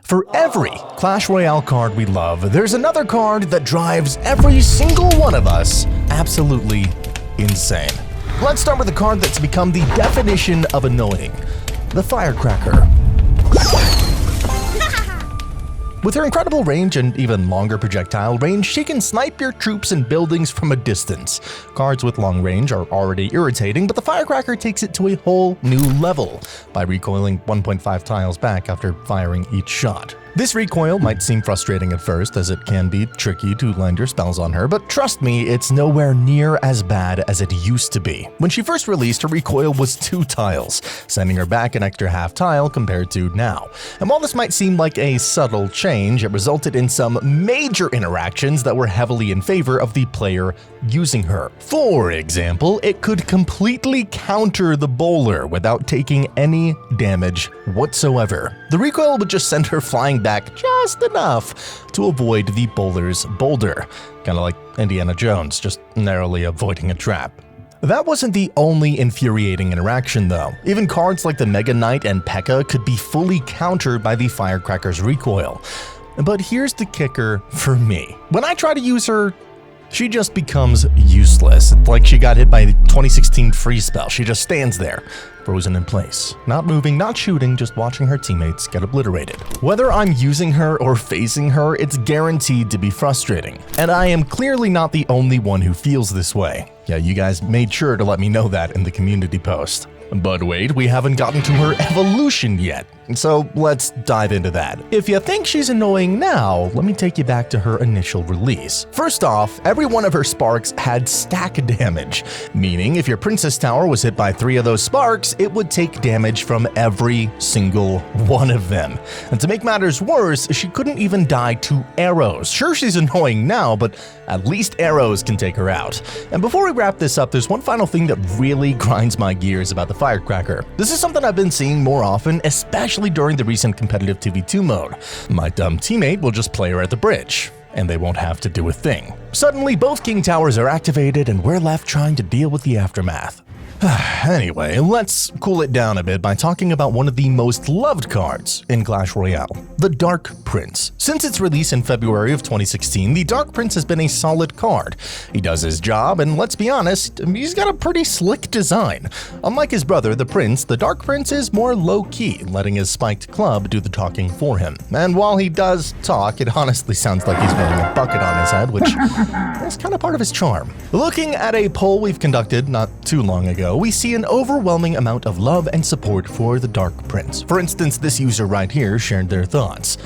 For every Clash Royale card we love, there's another card that drives every single one of us absolutely insane. Let's start with a card that's become the definition of annoying, the Firecracker. With her incredible range and even longer projectile range, she can snipe your troops and buildings from a distance. Cards with long range are already irritating, but the Firecracker takes it to a whole new level by recoiling 1.5 tiles back after firing each shot. This recoil might seem frustrating at first, as it can be tricky to land your spells on her, but trust me, it's nowhere near as bad as it used to be. When she first released, her recoil was 2 tiles, sending her back an extra half tile compared to now. And while this might seem like a subtle change, it resulted in some major interactions that were heavily in favor of the player using her. For example, it could completely counter the bowler without taking any damage whatsoever. The recoil would just send her flying back just enough to avoid the bowler's boulder, kind of like Indiana Jones, just narrowly avoiding a trap. That wasn't the only infuriating interaction though. Even cards like the Mega Knight and Pekka could be fully countered by the Firecracker's recoil. But here's the kicker for me. When I try to use her, she just becomes useless. It's like she got hit by the 2016 freeze spell. She just stands there, frozen in place. Not moving, not shooting, just watching her teammates get obliterated. Whether I'm using her or facing her, it's guaranteed to be frustrating. And I am clearly not the only one who feels this way. Yeah, you guys made sure to let me know that in the community post. But wait, we haven't gotten to her evolution yet, so let's dive into that. If you think she's annoying now, let me take you back to her initial release. First off, every one of her sparks had stack damage, meaning if your Princess Tower was hit by 3 of those sparks, it would take damage from every single one of them. And to make matters worse, she couldn't even die to arrows. Sure, she's annoying now, but at least arrows can take her out. And before we wrap this up, there's one final thing that really grinds my gears about the Firecracker. This is something I've been seeing more often, especially during the recent competitive 2v2 mode. My dumb teammate will just play her at the bridge, and they won't have to do a thing. Suddenly, both King Towers are activated, and we're left trying to deal with the aftermath. Anyway, let's cool it down a bit by talking about one of the most loved cards in Clash Royale, the Dark Prince. Since its release in February of 2016, the Dark Prince has been a solid card. He does his job, and let's be honest, he's got a pretty slick design. Unlike his brother, the Prince, the Dark Prince is more low-key, letting his spiked club do the talking for him. And while he does talk, it honestly sounds like he's wearing a bucket on his head, which is kind of part of his charm. Looking at a poll we've conducted not too long ago, we see an overwhelming amount of love and support for the Dark Prince. For instance, this user right here shared their thoughts.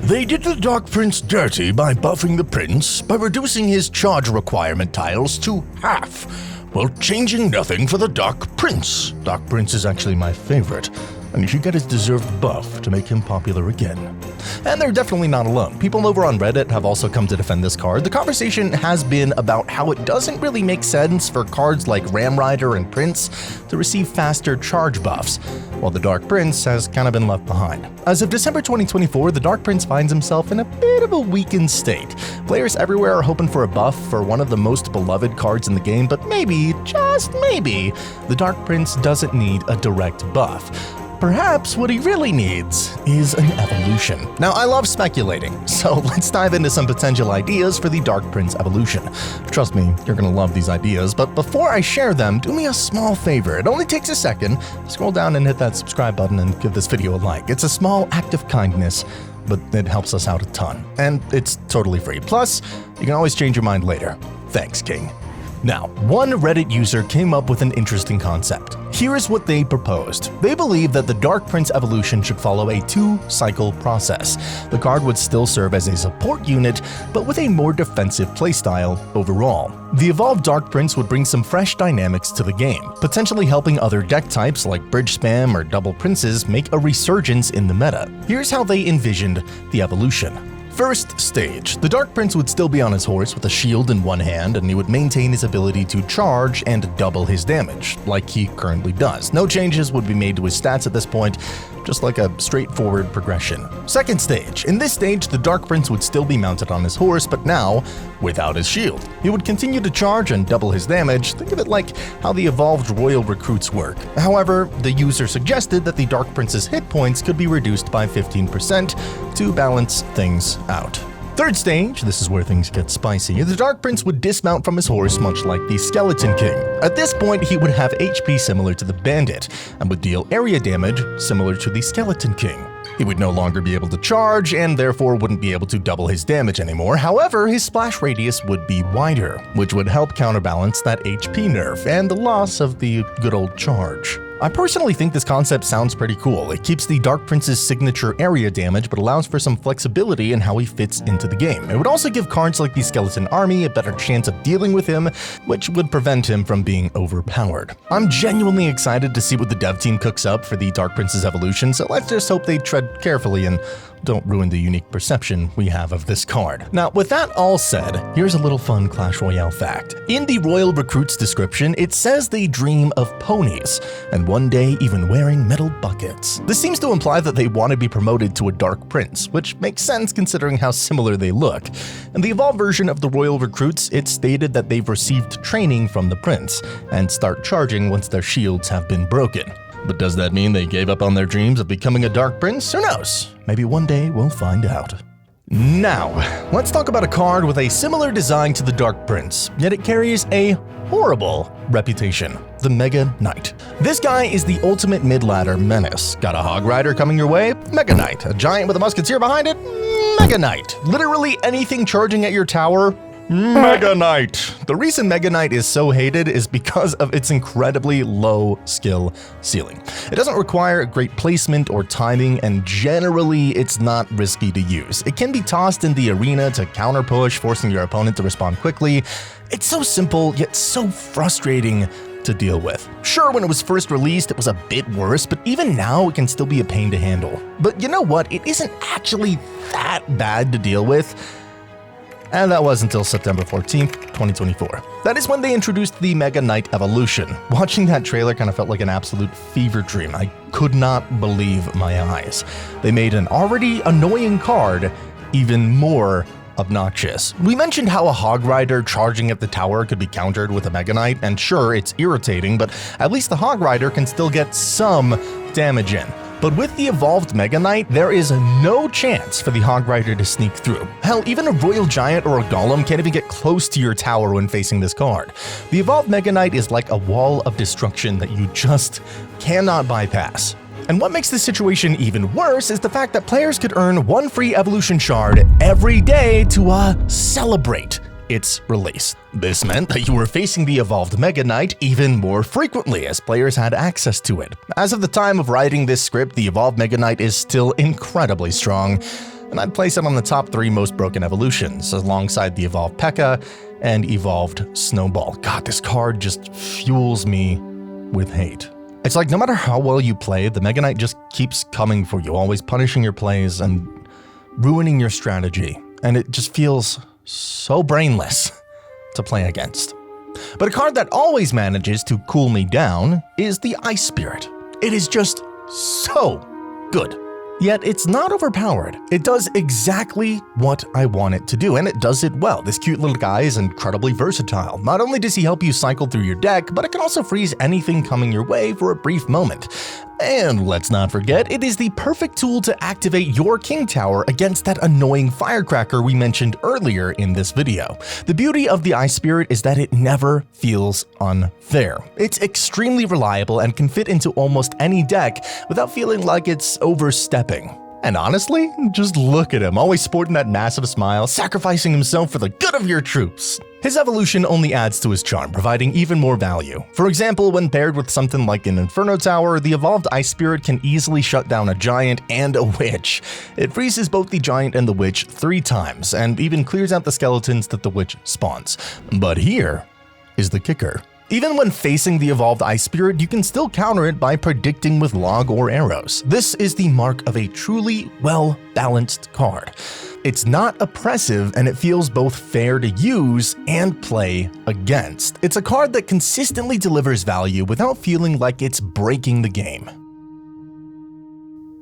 They did the Dark Prince dirty by buffing the Prince by reducing his charge requirement tiles to half, while changing nothing for the Dark Prince. Dark Prince is actually my favorite, and he should get his deserved buff to make him popular again. And they're definitely not alone. People over on Reddit have also come to defend this card. The conversation has been about how it doesn't really make sense for cards like Ram Rider and Prince to receive faster charge buffs, while the Dark Prince has kind of been left behind. As of December 2024, the Dark Prince finds himself in a bit of a weakened state. Players everywhere are hoping for a buff for one of the most beloved cards in the game, but maybe, just maybe, the Dark Prince doesn't need a direct buff. Perhaps what he really needs is an evolution. Now, I love speculating, so let's dive into some potential ideas for the Dark Prince evolution. Trust me, you're gonna love these ideas, but before I share them, do me a small favor. It only takes a second. Scroll down and hit that subscribe button and give this video a like. It's a small act of kindness, but it helps us out a ton, and it's totally free. Plus, you can always change your mind later. Thanks, King. Now, one Reddit user came up with an interesting concept. Here is what they proposed. They believe that the Dark Prince evolution should follow a 2-cycle process. The card would still serve as a support unit, but with a more defensive playstyle overall. The evolved Dark Prince would bring some fresh dynamics to the game, potentially helping other deck types like Bridge Spam or Double Princes make a resurgence in the meta. Here's how they envisioned the evolution. First stage. The Dark Prince would still be on his horse with a shield in one hand, and he would maintain his ability to charge and double his damage, like he currently does. No changes would be made to his stats at this point, just like a straightforward progression. Second stage. In this stage, the Dark Prince would still be mounted on his horse, but now without his shield. He would continue to charge and double his damage. Think of it like how the evolved royal recruits work. However, the user suggested that the Dark Prince's hit points could be reduced by 15% to balance things out. Third stage, this is where things get spicy. The Dark Prince would dismount from his horse much like the Skeleton King. At this point, he would have HP similar to the Bandit, and would deal area damage similar to the Skeleton King. He would no longer be able to charge, and therefore wouldn't be able to double his damage anymore. However, his splash radius would be wider, which would help counterbalance that HP nerf and the loss of the good old charge. I personally think this concept sounds pretty cool. It keeps the Dark Prince's signature area damage, but allows for some flexibility in how he fits into the game. It would also give cards like the Skeleton Army a better chance of dealing with him, which would prevent him from being overpowered. I'm genuinely excited to see what the dev team cooks up for the Dark Prince's evolution, so let's just hope they tread carefully and don't ruin the unique perception we have of this card. Now, with that all said, here's a little fun Clash Royale fact. In the Royal Recruit's description, it says they dream of ponies, and one day even wearing metal buckets. This seems to imply that they want to be promoted to a Dark Prince, which makes sense considering how similar they look. In the evolved version of the Royal Recruits, it's stated that they've received training from the Prince, and start charging once their shields have been broken. But does that mean they gave up on their dreams of becoming a Dark Prince? Who knows? Maybe one day we'll find out. Now, let's talk about a card with a similar design to the Dark Prince, yet it carries a horrible reputation. The Mega Knight. This guy is the ultimate mid-ladder menace. Got a Hog Rider coming your way? Mega Knight. A giant with a musketeer behind it? Mega Knight. Literally anything charging at your tower? Mega Knight. The reason Mega Knight is so hated is because of its incredibly low skill ceiling. It doesn't require great placement or timing, and generally it's not risky to use. It can be tossed in the arena to counter push, forcing your opponent to respond quickly. It's so simple, yet so frustrating to deal with. Sure, when it was first released, it was a bit worse, but even now it can still be a pain to handle. But you know what? It isn't actually that bad to deal with. And that was until September 14th, 2024. That is when they introduced the Mega Knight Evolution. Watching that trailer kind of felt like an absolute fever dream. I could not believe my eyes. They made an already annoying card even more obnoxious. We mentioned how a Hog Rider charging at the tower could be countered with a Mega Knight, and sure, it's irritating, but at least the Hog Rider can still get some damage in. But with the evolved Mega Knight, there is no chance for the Hog Rider to sneak through. Hell, even a Royal Giant or a Golem can't even get close to your tower when facing this card. The evolved Mega Knight is like a wall of destruction that you just cannot bypass. And what makes this situation even worse is the fact that players could earn one free evolution shard every day to celebrate its release. This meant that you were facing the evolved Mega Knight even more frequently as players had access to it. As of the time of writing this script, the evolved Mega Knight is still incredibly strong, and I'd place it on the top 3 most broken evolutions, alongside the evolved Pekka and evolved Snowball. God, this card just fuels me with hate. It's like no matter how well you play, the Mega Knight just keeps coming for you, always punishing your plays and ruining your strategy, and it just feels so brainless to play against. But a card that always manages to cool me down is the Ice Spirit. It is just so good. Yet it's not overpowered. It does exactly what I want it to do, and it does it well. This cute little guy is incredibly versatile. Not only does he help you cycle through your deck, but it can also freeze anything coming your way for a brief moment. And let's not forget, it is the perfect tool to activate your King Tower against that annoying Firecracker we mentioned earlier in this video. The beauty of the Ice Spirit is that it never feels unfair. It's extremely reliable and can fit into almost any deck without feeling like it's overstepping. And honestly, just look at him, always sporting that massive smile, sacrificing himself for the good of your troops. His evolution only adds to his charm, providing even more value. For example, when paired with something like an Inferno Tower, the evolved Ice Spirit can easily shut down a Giant and a Witch. It freezes both the Giant and the Witch 3 times, and even clears out the skeletons that the Witch spawns. But here is the kicker. Even when facing the evolved Ice Spirit, you can still counter it by predicting with log or arrows. This is the mark of a truly well-balanced card. It's not oppressive, and it feels both fair to use and play against. It's a card that consistently delivers value without feeling like it's breaking the game.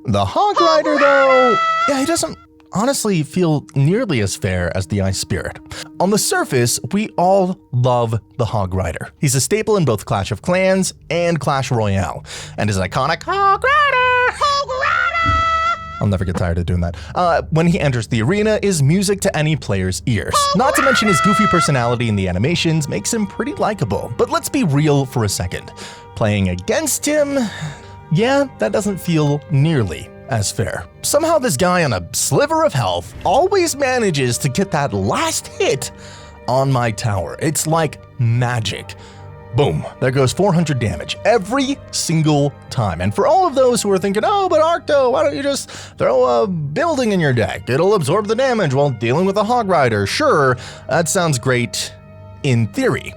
The Hog Rider, though, he doesn't honestly feel nearly as fair as the Ice Spirit. On the surface, we all love the Hog Rider. He's a staple in both Clash of Clans and Clash Royale, and his iconic Hog Rider! I'll never get tired of doing that. When he enters the arena is music to any player's ears. Not to mention his goofy personality in the animations makes him pretty likable. But let's be real for a second. Playing against him, yeah, that doesn't feel nearly as fair. Somehow this guy on a sliver of health always manages to get that last hit on my tower. It's like magic. Boom, there goes 400 damage every single time. And for all of those who are thinking, oh, but ARCTO, why don't you just throw a building in your deck? It'll absorb the damage while dealing with a Hog Rider. Sure, that sounds great in theory.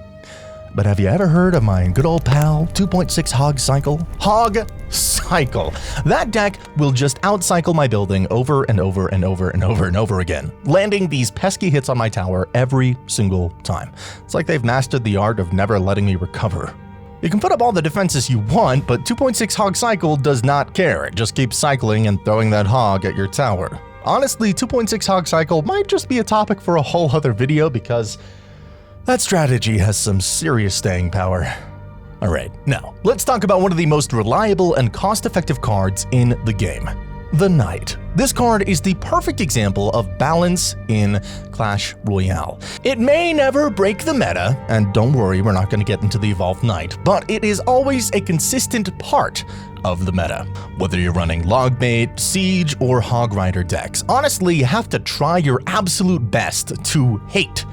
But have you ever heard of my good old pal 2.6 Hog Cycle? Hog Cycle. That deck will just outcycle my building over and over and over and over and over again, landing these pesky hits on my tower every single time. It's like they've mastered the art of never letting me recover. You can put up all the defenses you want, but 2.6 Hog Cycle does not care. It just keeps cycling and throwing that hog at your tower. Honestly, 2.6 Hog Cycle might just be a topic for a whole other video because that strategy has some serious staying power. Alright, now, let's talk about one of the most reliable and cost-effective cards in the game. The Knight. This card is the perfect example of balance in Clash Royale. It may never break the meta, and don't worry, we're not going to get into the evolved Knight, but it is always a consistent part of the meta. Whether you're running Logbait, Siege, or Hog Rider decks, honestly, you have to try your absolute best to hate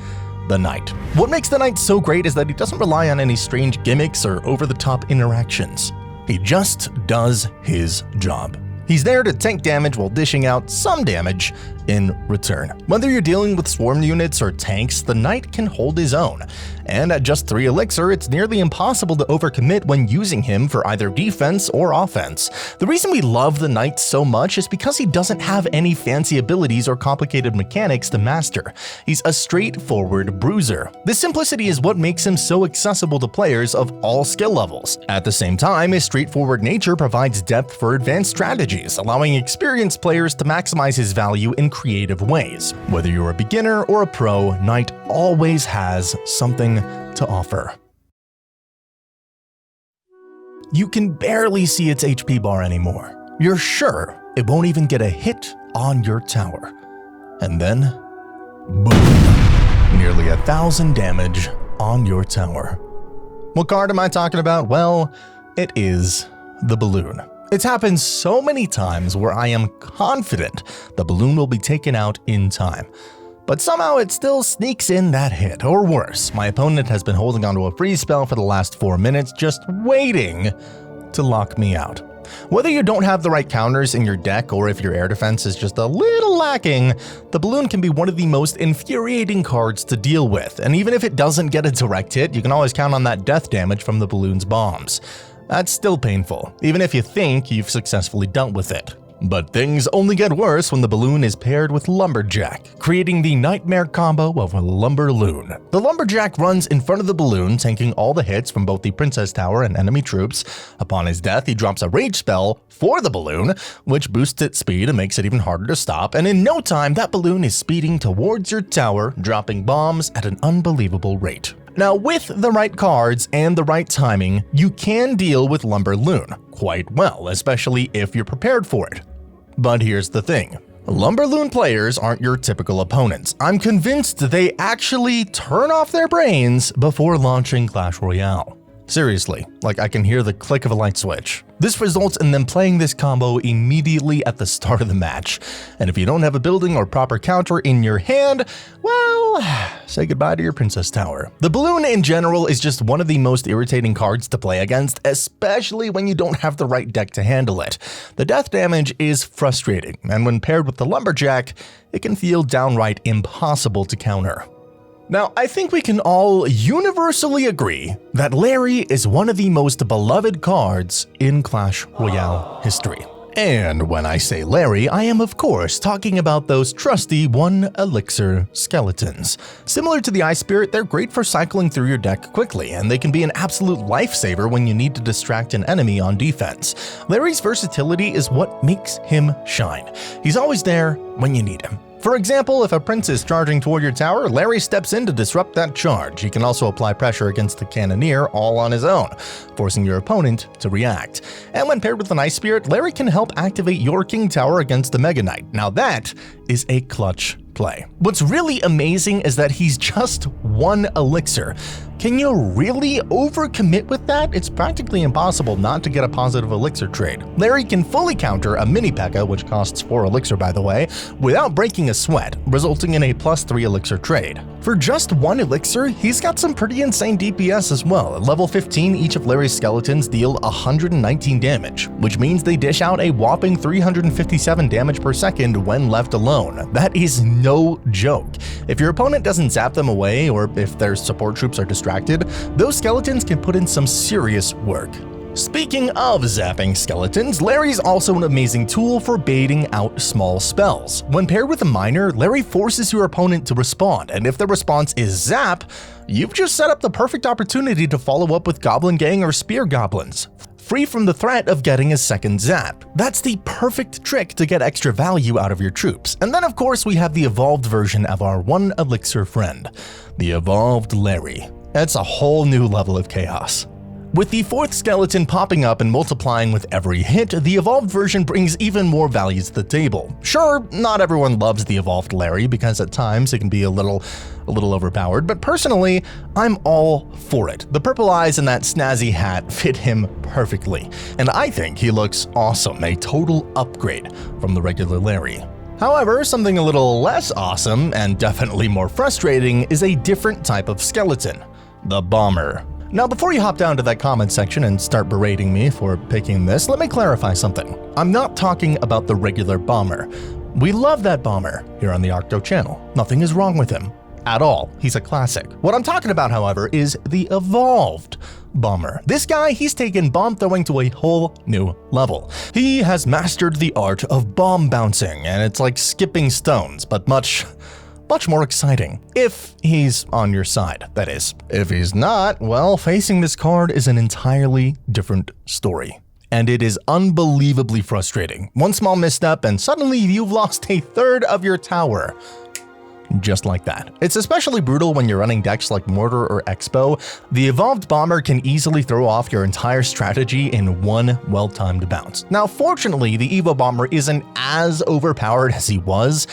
the Knight. What makes the Knight so great is that he doesn't rely on any strange gimmicks or over-the-top interactions. He just does his job. He's there to tank damage while dishing out some damage in return. Whether you're dealing with swarm units or tanks, the Knight can hold his own. And at just 3 elixir, it's nearly impossible to overcommit when using him for either defense or offense. The reason we love the Knight so much is because he doesn't have any fancy abilities or complicated mechanics to master. He's a straightforward bruiser. This simplicity is what makes him so accessible to players of all skill levels. At the same time, his straightforward nature provides depth for advanced strategies, allowing experienced players to maximize his value in creative ways. Whether you're a beginner or a pro, Knight always has something to offer. You can barely see its HP bar anymore. You're sure it won't even get a hit on your tower. And then, boom! Nearly 1,000 damage on your tower. What card am I talking about? Well, it is the Balloon. It's happened so many times where I am confident the Balloon will be taken out in time. But somehow it still sneaks in that hit, or worse, my opponent has been holding onto a freeze spell for the last 4 minutes just waiting to lock me out. Whether you don't have the right counters in your deck or if your air defense is just a little lacking, the Balloon can be one of the most infuriating cards to deal with, and even if it doesn't get a direct hit, you can always count on that death damage from the Balloon's bombs. That's still painful, even if you think you've successfully dealt with it. But things only get worse when the Balloon is paired with Lumberjack, creating the nightmare combo of a Lumberloon. The Lumberjack runs in front of the Balloon, tanking all the hits from both the Princess Tower and enemy troops. Upon his death, he drops a rage spell for the Balloon, which boosts its speed and makes it even harder to stop, and in no time, that Balloon is speeding towards your tower, dropping bombs at an unbelievable rate. Now, with the right cards and the right timing, you can deal with Lumberloon quite well, especially if you're prepared for it. But here's the thing. Lumberloon players aren't your typical opponents. I'm convinced they actually turn off their brains before launching Clash Royale. Seriously, like I can hear the click of a light switch. This results in them playing this combo immediately at the start of the match. And if you don't have a building or proper counter in your hand, well, say goodbye to your Princess Tower. The Balloon in general is just one of the most irritating cards to play against, especially when you don't have the right deck to handle it. The death damage is frustrating, and when paired with the Lumberjack, it can feel downright impossible to counter. Now, I think we can all universally agree that Larry is one of the most beloved cards in Clash Royale history. And when I say Larry, I am of course talking about those trusty 1 elixir skeletons. Similar to the Ice Spirit, they're great for cycling through your deck quickly, and they can be an absolute lifesaver when you need to distract an enemy on defense. Larry's versatility is what makes him shine. He's always there when you need him. For example, if a prince is charging toward your tower, Larry steps in to disrupt that charge. He can also apply pressure against the cannoneer all on his own, forcing your opponent to react. And when paired with an Ice Spirit, Larry can help activate your king tower against the Mega Knight. Now that is a clutch play. What's really amazing is that he's just 1 elixir. Can you really overcommit with that? It's practically impossible not to get a positive elixir trade. Larry can fully counter a mini pekka, which costs 4 elixir by the way, without breaking a sweat, resulting in a +3 elixir trade. For just 1 elixir, he's got some pretty insane DPS as well. At level 15, each of Larry's skeletons deal 119 damage, which means they dish out a whopping 357 damage per second when left alone. That is no joke. If your opponent doesn't zap them away, or if their support troops are distracted, those skeletons can put in some serious work. Speaking of zapping skeletons, Larry's also an amazing tool for baiting out small spells. When paired with a miner, Larry forces your opponent to respond, and if the response is zap, you've just set up the perfect opportunity to follow up with Goblin Gang or Spear Goblins, free from the threat of getting a second zap. That's the perfect trick to get extra value out of your troops. And then of course we have the evolved version of our 1 elixir friend, the evolved Larry. That's a whole new level of chaos. With the 4th skeleton popping up and multiplying with every hit, the evolved version brings even more value to the table. Sure, not everyone loves the evolved Larry because at times it can be a little overpowered, but personally, I'm all for it. The purple eyes and that snazzy hat fit him perfectly, and I think he looks awesome, a total upgrade from the regular Larry. However, something a little less awesome and definitely more frustrating is a different type of skeleton, the bomber. Now, before you hop down to that comment section and start berating me for picking this, let me clarify something. I'm not talking about the regular bomber. We love that bomber here on the ARCTO channel. Nothing is wrong with him at all. He's a classic. What I'm talking about, however, is the evolved bomber. This guy, he's taken bomb throwing to a whole new level. He has mastered the art of bomb bouncing, and it's like skipping stones, but much more exciting. If he's on your side, that is. If he's not, well, facing this card is an entirely different story. And it is unbelievably frustrating. One small misstep and suddenly you've lost a third of your tower. Just like that. It's especially brutal when you're running decks like Mortar or Expo. The evolved bomber can easily throw off your entire strategy in one well-timed bounce. Now, fortunately, the Evo bomber isn't as overpowered as he was.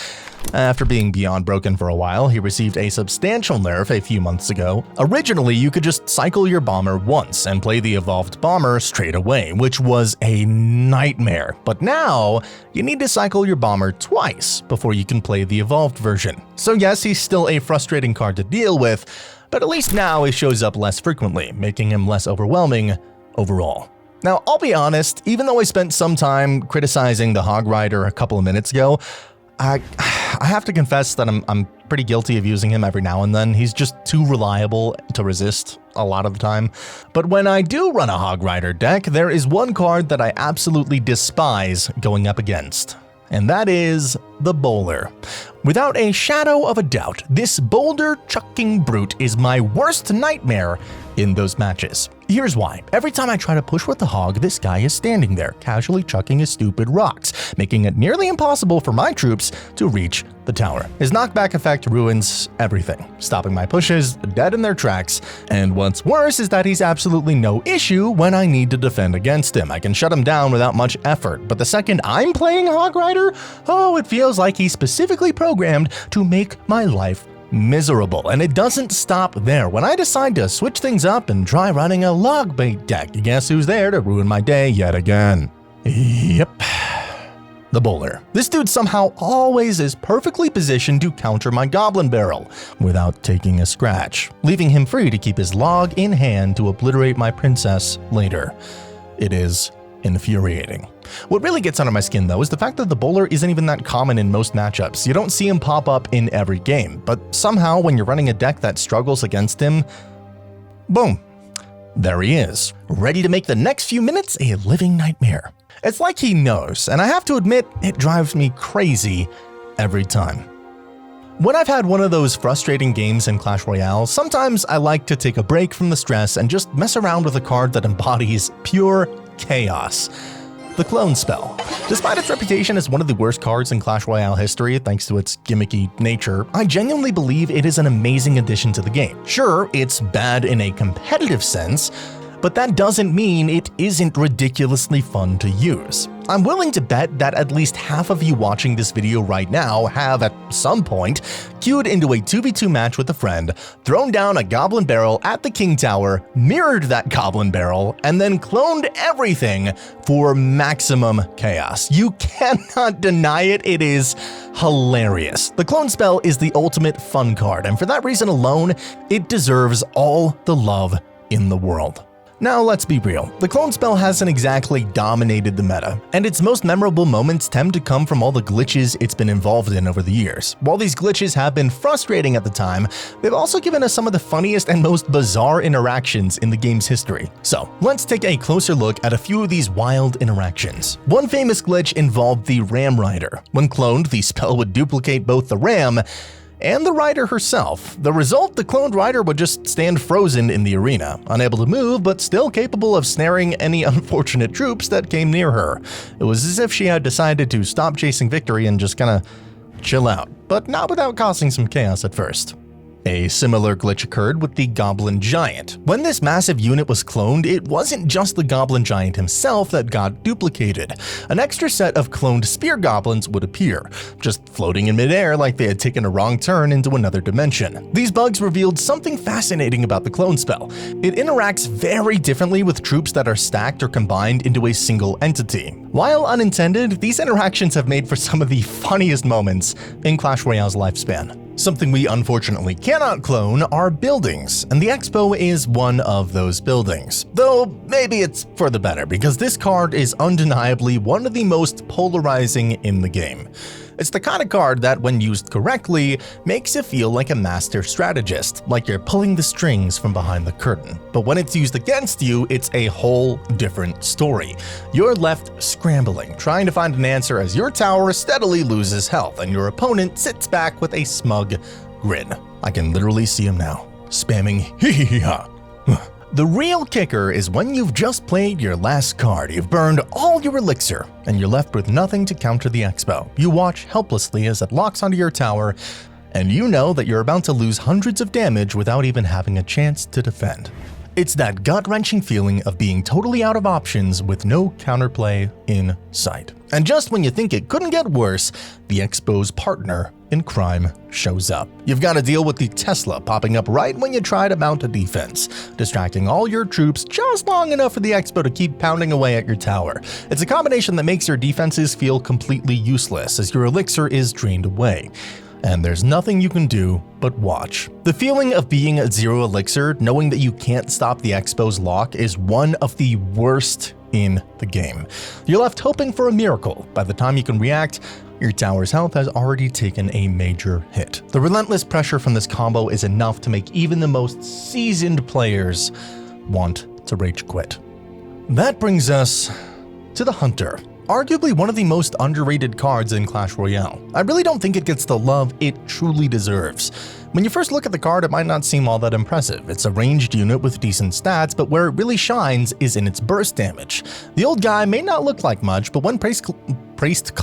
After being beyond broken for a while, he received a substantial nerf a few months ago. Originally, you could just cycle your bomber once and play the evolved bomber straight away, which was a nightmare. But now, you need to cycle your bomber twice before you can play the evolved version. So yes, he's still a frustrating card to deal with, but at least now he shows up less frequently, making him less overwhelming overall. Now, I'll be honest, even though I spent some time criticizing the Hog Rider a couple of minutes ago, I have to confess that I'm pretty guilty of using him every now and then. He's just too reliable to resist a lot of the time. But when I do run a Hog Rider deck, there is one card that I absolutely despise going up against, and that is the Bowler. Without a shadow of a doubt, this boulder-chucking brute is my worst nightmare in those matches. Here's why. Every time I try to push with the hog, this guy is standing there, casually chucking his stupid rocks, making it nearly impossible for my troops to reach the tower. His knockback effect ruins everything, stopping my pushes dead in their tracks, and what's worse is that he's absolutely no issue when I need to defend against him. I can shut him down without much effort, but the second I'm playing Hog Rider, oh, it feels like he's specifically programmed to make my life miserable. And it doesn't stop there. When I decide to switch things up and try running a log bait deck, guess who's there to ruin my day yet again? Yep. The Bowler. This dude somehow always is perfectly positioned to counter my Goblin Barrel without taking a scratch, leaving him free to keep his log in hand to obliterate my princess later. It is infuriating. What really gets under my skin though is the fact that the bowler isn't even that common in most matchups. You don't see him pop up in every game, but somehow when you're running a deck that struggles against him, boom, there he is, ready to make the next few minutes a living nightmare. It's like he knows, and I have to admit, it drives me crazy every time. When I've had one of those frustrating games in Clash Royale, sometimes I like to take a break from the stress and just mess around with a card that embodies pure chaos. The Clone Spell. Despite its reputation as one of the worst cards in Clash Royale history thanks to its gimmicky nature, I genuinely believe it is an amazing addition to the game. Sure, it's bad in a competitive sense, but that doesn't mean it isn't ridiculously fun to use. I'm willing to bet that at least half of you watching this video right now have, at some point, queued into a 2v2 match with a friend, thrown down a goblin barrel at the king tower, mirrored that goblin barrel, and then cloned everything for maximum chaos. You cannot deny it, it is hilarious. The Clone Spell is the ultimate fun card, and for that reason alone, it deserves all the love in the world. Now let's be real, the Clone Spell hasn't exactly dominated the meta, and its most memorable moments tend to come from all the glitches it's been involved in over the years. While these glitches have been frustrating at the time, they've also given us some of the funniest and most bizarre interactions in the game's history. So let's take a closer look at a few of these wild interactions. One famous glitch involved the Ram Rider. When cloned, the spell would duplicate both the Ram and the rider herself. The result, the cloned rider would just stand frozen in the arena, unable to move but still capable of snaring any unfortunate troops that came near her. It was as if she had decided to stop chasing victory and just kinda chill out, but not without causing some chaos at first. A similar glitch occurred with the Goblin Giant. When this massive unit was cloned, it wasn't just the Goblin Giant himself that got duplicated. An extra set of cloned spear goblins would appear, just floating in midair like they had taken a wrong turn into another dimension. These bugs revealed something fascinating about the Clone Spell. It interacts very differently with troops that are stacked or combined into a single entity. While unintended, these interactions have made for some of the funniest moments in Clash Royale's lifespan. Something we unfortunately cannot clone are buildings, and the Expo is one of those buildings. Though maybe it's for the better, because this card is undeniably one of the most polarizing in the game. It's the kind of card that, when used correctly, makes you feel like a master strategist, like you're pulling the strings from behind the curtain. But when it's used against you, it's a whole different story. You're left scrambling, trying to find an answer as your tower steadily loses health and your opponent sits back with a smug grin. I can literally see him now, spamming hee-hee-ha. The real kicker is when you've just played your last card, you've burned all your elixir, and you're left with nothing to counter the Expo. You watch helplessly as it locks onto your tower, and you know that you're about to lose hundreds of damage without even having a chance to defend. It's that gut-wrenching feeling of being totally out of options with no counterplay in sight. And just when you think it couldn't get worse, the Expo's partner in crime shows up. You've got to deal with the Tesla popping up right when you try to mount a defense, distracting all your troops just long enough for the Expo to keep pounding away at your tower. It's a combination that makes your defenses feel completely useless as your elixir is drained away. And there's nothing you can do but watch. The feeling of being at zero elixir, knowing that you can't stop the Expo's lock, is one of the worst in the game. You're left hoping for a miracle. By the time you can react, your tower's health has already taken a major hit. The relentless pressure from this combo is enough to make even the most seasoned players want to rage quit. That brings us to the Hunter. Arguably one of the most underrated cards in Clash Royale. I really don't think it gets the love it truly deserves. When you first look at the card, it might not seem all that impressive. It's a ranged unit with decent stats, but where it really shines is in its burst damage. The old guy may not look like much, but when placed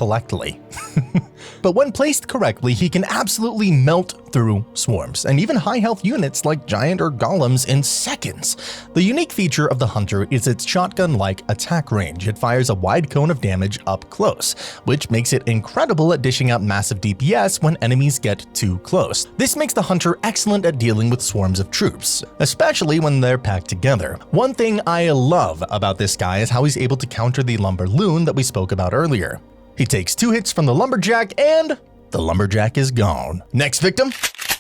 correctly, he can absolutely melt through swarms, and even high health units like giant or golems in seconds. The unique feature of the Hunter is its shotgun-like attack range. It fires a wide cone of damage up close, which makes it incredible at dishing out massive DPS when enemies get too close. This makes the Hunter excellent at dealing with swarms of troops, especially when they're packed together. One thing I love about this guy is how he's able to counter the Lumberloon that we spoke about earlier. He takes 2 hits from the Lumberjack and the Lumberjack is gone. Next victim,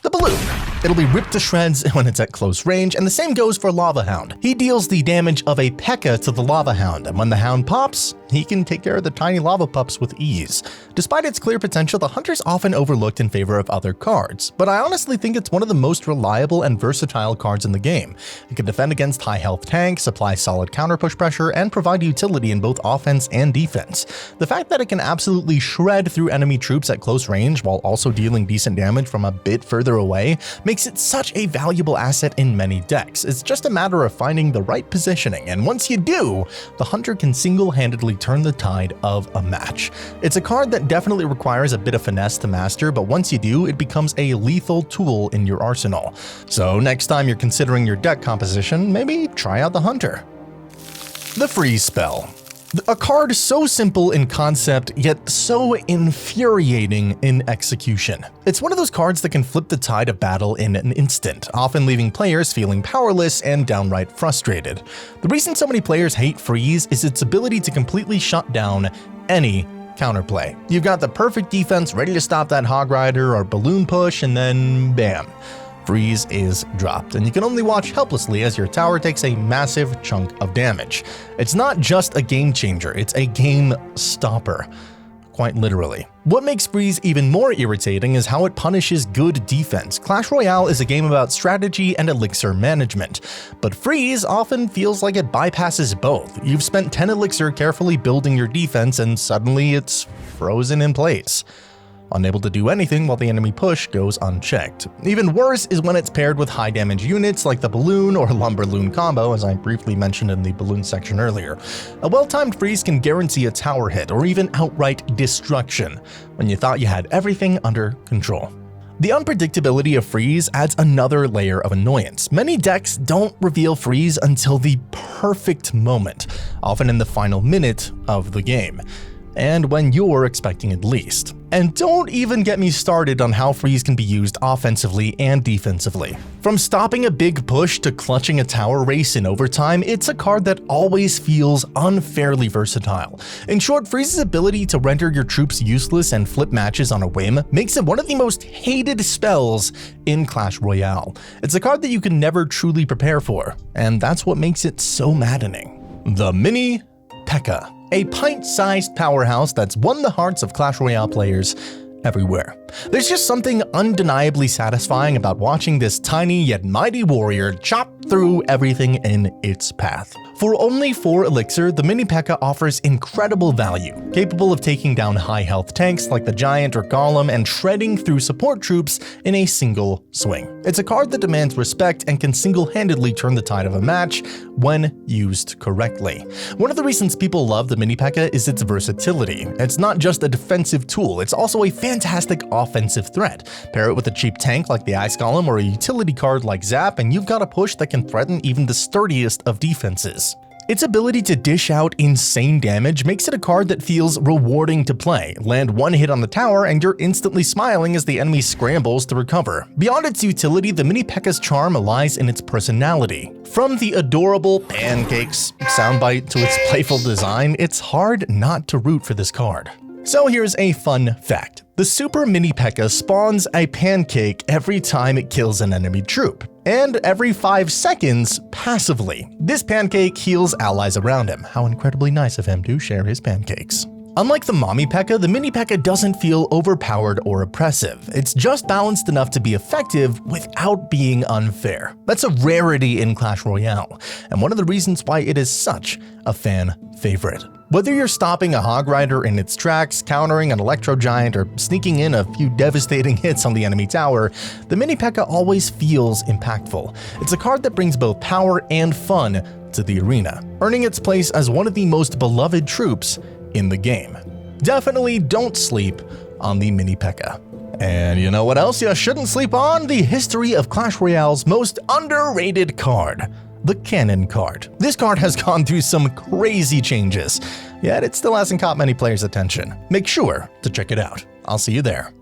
the Balloon. It'll be ripped to shreds when it's at close range, and the same goes for Lava Hound. He deals the damage of a pekka to the Lava Hound, and when the Hound pops, he can take care of the tiny lava pups with ease. Despite its clear potential, the Hunter's often overlooked in favor of other cards, but I honestly think it's one of the most reliable and versatile cards in the game. It can defend against high health tanks, apply solid counter push pressure, and provide utility in both offense and defense. The fact that it can absolutely shred through enemy troops at close range while also dealing decent damage from a bit further away makes it such a valuable asset in many decks. It's just a matter of finding the right positioning, and once you do, the Hunter can single-handedly turn the tide of a match. It's a card that definitely requires a bit of finesse to master, but once you do, it becomes a lethal tool in your arsenal. So next time you're considering your deck composition, maybe try out the Hunter. The Freeze Spell. A card so simple in concept, yet so infuriating in execution. It's one of those cards that can flip the tide of battle in an instant, often leaving players feeling powerless and downright frustrated. The reason so many players hate Freeze is its ability to completely shut down any counterplay. You've got the perfect defense ready to stop that Hog Rider or balloon push, and then bam. Freeze is dropped, and you can only watch helplessly as your tower takes a massive chunk of damage. It's not just a game changer, it's a game stopper. Quite literally. What makes Freeze even more irritating is how it punishes good defense. Clash Royale is a game about strategy and elixir management, but Freeze often feels like it bypasses both. You've spent 10 elixir carefully building your defense, and suddenly it's frozen in place, unable to do anything while the enemy push goes unchecked. Even worse is when it's paired with high damage units like the Balloon or Lumberloon combo, as I briefly mentioned in the Balloon section earlier. A well-timed Freeze can guarantee a tower hit or even outright destruction when you thought you had everything under control. The unpredictability of Freeze adds another layer of annoyance. Many decks don't reveal Freeze until the perfect moment, often in the final minute of the game, and when you're expecting it least. And don't even get me started on how Freeze can be used offensively and defensively. From stopping a big push to clutching a tower race in overtime, it's a card that always feels unfairly versatile. In short, Freeze's ability to render your troops useless and flip matches on a whim makes it one of the most hated spells in Clash Royale. It's a card that you can never truly prepare for, and that's what makes it so maddening. The Mini Pekka. A pint-sized powerhouse that's won the hearts of Clash Royale players everywhere. There's just something undeniably satisfying about watching this tiny yet mighty warrior chop through everything in its path. For only 4 elixir, the Mini Pekka offers incredible value, capable of taking down high health tanks like the Giant or Golem and shredding through support troops in a single swing. It's a card that demands respect and can single-handedly turn the tide of a match when used correctly. One of the reasons people love the Mini Pekka is its versatility. It's not just a defensive tool, it's also a fantastic offensive threat. Pair it with a cheap tank like the Ice Golem or a utility card like Zap, and you've got a push that can threaten even the sturdiest of defenses. Its ability to dish out insane damage makes it a card that feels rewarding to play. Land one hit on the tower and you're instantly smiling as the enemy scrambles to recover. Beyond its utility, the Mini Pekka's charm lies in its personality. From the adorable pancakes soundbite to its playful design, it's hard not to root for this card. So here's a fun fact. The Super Mini Pekka spawns a pancake every time it kills an enemy troop, and every 5 seconds passively. This pancake heals allies around him. How incredibly nice of him to share his pancakes. Unlike the Mommy Pekka, the Mini Pekka doesn't feel overpowered or oppressive. It's just balanced enough to be effective without being unfair. That's a rarity in Clash Royale, and one of the reasons why it is such a fan favorite. Whether you're stopping a Hog Rider in its tracks, countering an Electro Giant, or sneaking in a few devastating hits on the enemy tower, the Mini Pekka always feels impactful. It's a card that brings both power and fun to the arena, earning its place as one of the most beloved troops in the game. Definitely don't sleep on the Mini Pekka. And you know what else you shouldn't sleep on? The history of Clash Royale's most underrated card, the Cannon card. This card has gone through some crazy changes, yet it still hasn't caught many players' attention. Make sure to check it out. I'll see you there.